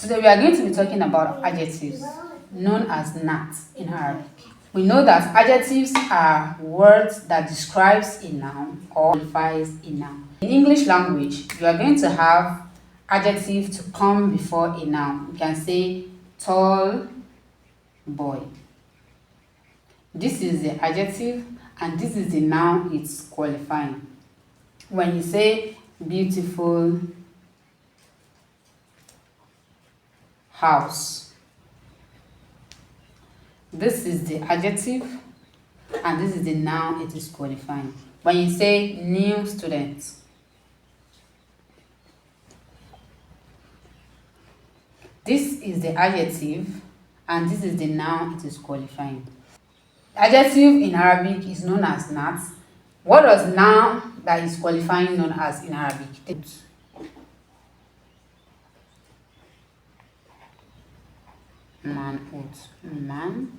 Today we are going to be talking about adjectives, known as nouns in Arabic. We know that adjectives are words that describes a noun or qualifies a noun. In English language, you are going to have adjective to come before a noun. You can say tall boy. This is the adjective and this is the noun it's qualifying. When you say beautiful house, this is the adjective and this is the noun it is qualifying. When you say new student, this is the adjective and this is the noun it is qualifying. Adjective in Arabic is known as nouns. What does noun that is qualifying known as in Arabic? Man.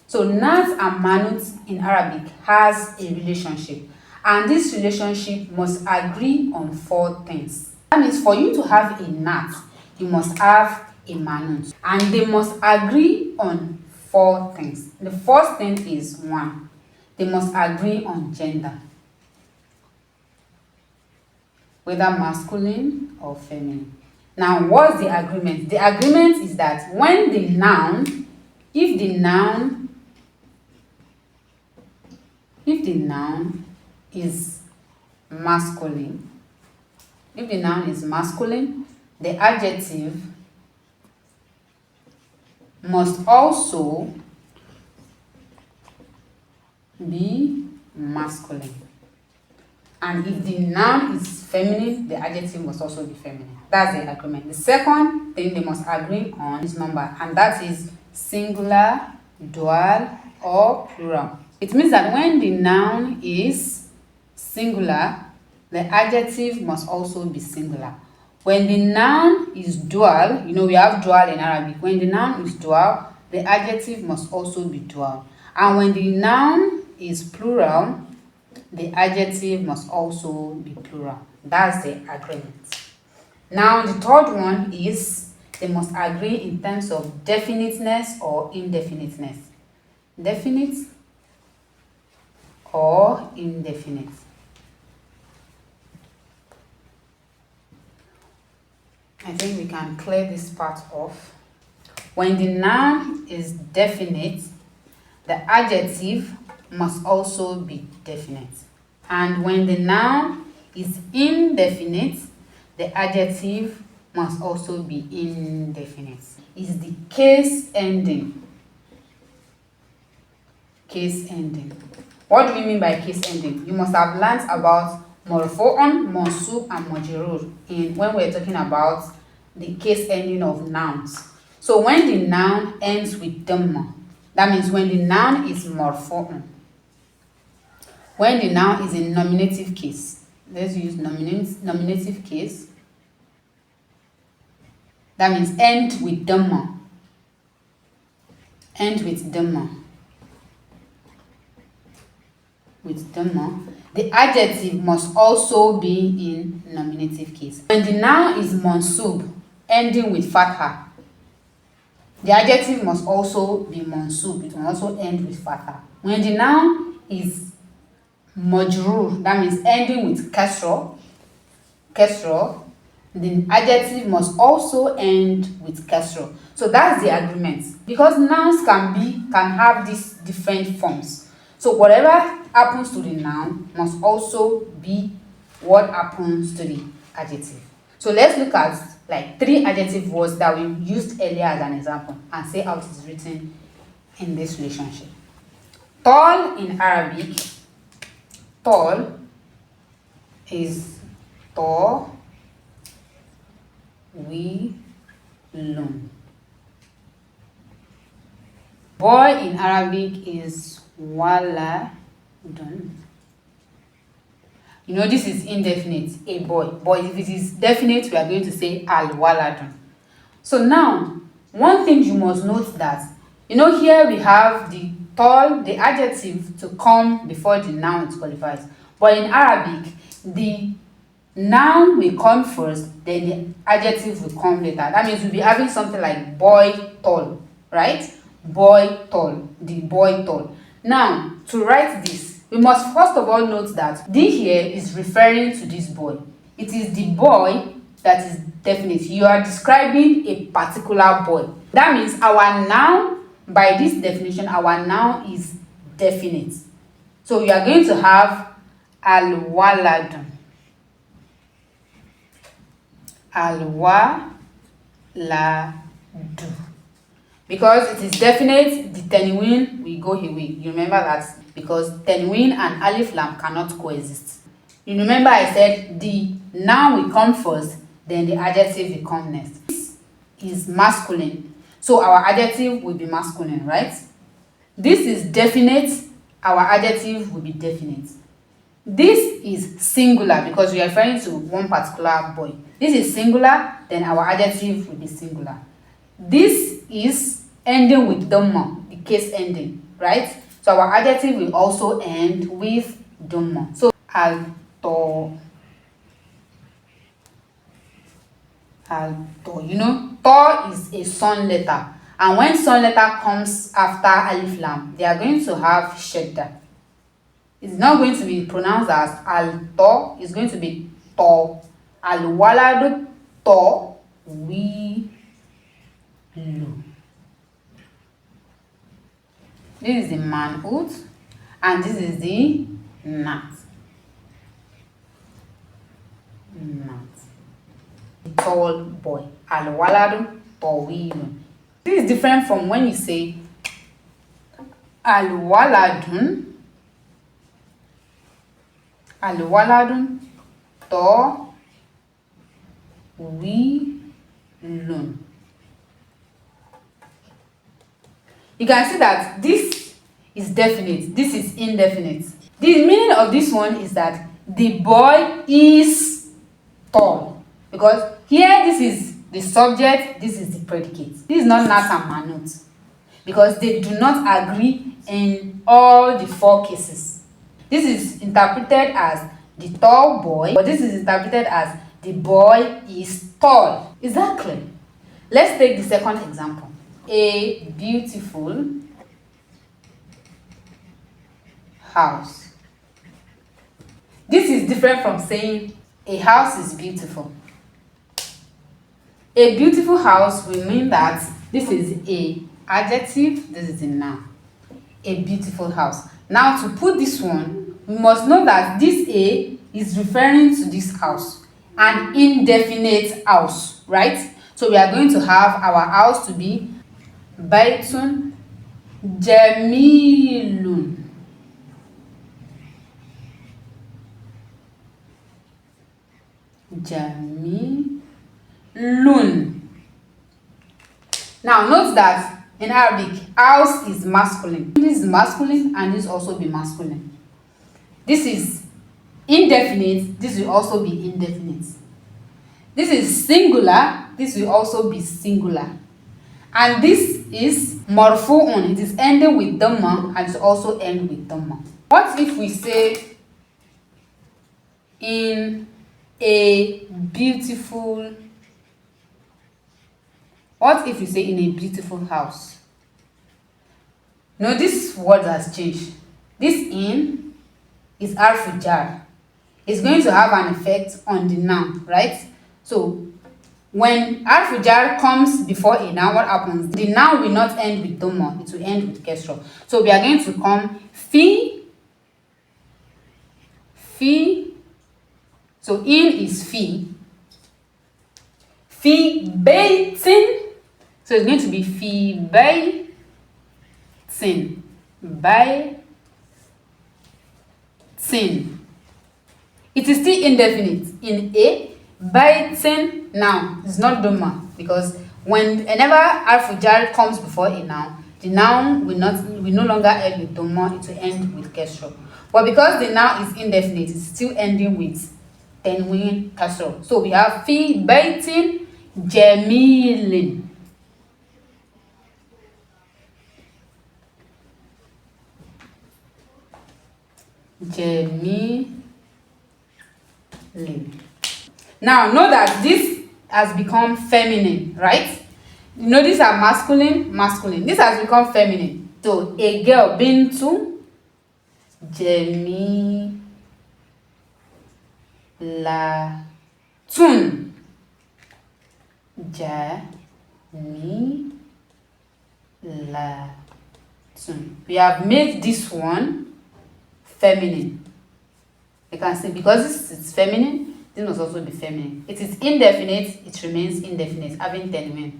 So nouns and manus in Arabic has a relationship, and this relationship must agree on 4 things. That means for you to have a noun, you must have a manus, and they must agree on 4 things. The first thing is 1. They must agree on gender, whether masculine or feminine. Now, what's the agreement? The agreement is that when the noun, if the noun is masculine, the adjective must also be masculine. And if the noun is feminine, the adjective must also be feminine. That's the agreement. The second thing they must agree on is number, and that is singular, dual, or plural. It means that when the noun is singular, the adjective must also be singular. When the noun is dual, we have dual in Arabic. When the noun is dual, the adjective must also be dual. And when the noun is plural, the adjective must also be plural. That's the agreement. Now, the third one is they must agree in terms of definiteness or indefiniteness. Definite or indefinite. I think we can clear this part off. When the noun is definite, the adjective must also be definite. And when the noun is indefinite, the adjective must also be indefinite. It's the case ending. Case ending. What do we mean by case ending? You must have learned about marfu'un, mansub, and majrur when we're talking about the case ending of nouns. So when the noun ends with dhamma, that means when the noun is marfu'un. When the noun is in nominative case, let's use nominative case. That means end with dhamma. End with dhamma. With dhamma. The adjective must also be in nominative case. When the noun is mansub, ending with fatha, the adjective must also be mansub. It will also end with fatha. When the noun is majrur, that means ending with kasra, the adjective must also end with kasra. So that's the agreement. Because nouns can have these different forms. So whatever happens to the noun must also be what happens to the adjective. So let's look at like 3 adjective words that we used earlier as an example and see how it is written in this relationship. Tall in Arabic, tall is tawilun. Boy in Arabic is waladun. This is indefinite, a boy. But if it is definite, we are going to say al-waladun. So now, one thing you must note that, here we have the tall, the adjective to come before the noun it qualifies. But in Arabic, the noun will come first, then the adjective will come later. That means we'll be having something like boy tall, right? Boy tall, the boy tall. Now, to write this, we must first of all note that the here is referring to this boy. It is the boy that is definite. You are describing a particular boy. That means our noun, by this definition, our noun is definite. So we are going to have al-waladu. Al-waladu. Because it is definite, the tanween will go away. You remember that? Because tanween and alif lam cannot coexist. You remember I said the noun will come first, then the adjective will come next. This is masculine, so our adjective will be masculine, right? This is definite, our adjective will be definite. This is singular because we are referring to one particular boy. This is singular, then our adjective will be singular. This is ending with dhamma, the case ending, right? So our adjective will also end with dhamma. So al-to, you know, to is a son letter, and when son letter comes after alif lam, they are going to have shadda. It's not going to be pronounced as al-to, it's going to be to. Al-waladu to wi lu. This is the manhood, and this is the nat. The tall boy. Al-waladu tawilun. This is different from when you say al-waladun. Al-waladun tawilun. You can see that this is definite, this is indefinite. The meaning of this one is that the boy is tall, because here this is the subject, this is the predicate. This is not nat and manut, because they do not agree in all the four cases. This is interpreted as the tall boy, but this is interpreted as the boy is tall. Is that clear? Let's take the second example. A beautiful house. This is different from saying a house is beautiful. A beautiful house will mean that this is a adjective, this is a noun. A beautiful house. Now to put this one, we must know that this A is referring to this house, an indefinite house, right? So we are going to have our house to be Baitun Jamilun. Jamilun. Now note that in Arabic, house is masculine. This is masculine and this also be masculine. This is indefinite, this will also be indefinite. This is singular, this will also be singular. And this is marfu'un, it is ending with dhamma and it also end with dhamma. What if we say in a beautiful, what if we say in a beautiful house? No, this word has changed. This in is harfu jar. It's going to have an effect on the noun, right? So when harfu jar comes before a noun, what happens? The noun will not end with dhamma, it will end with kesra. So we are going to come fi. So in is fi. Fi baitin. So it's going to be fi baitin. Baitin. It is still indefinite. In a baitin noun is not dhamma, because whenever harfu jar comes before a noun, the noun will no longer end with dhamma, it will end with kesra. But because the noun is indefinite, it's still ending with tanween kasra. So we have fi baitin jamilin. Jamilin. Now, know that this has become feminine, right? You know, these are masculine, masculine. This has become feminine. So, a girl bintu Jamilatun. Jamilatun. We have made this one feminine. You can see because it's feminine, this must also be feminine. It is indefinite, it remains indefinite, having 10 men.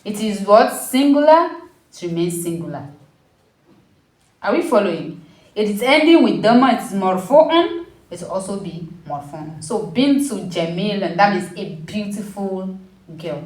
It is what? Singular, it remains singular. Are we following? It is ending with dhamma, it is marfu'un, it will also be marfu'un. So bintu jamil, and that means a beautiful girl.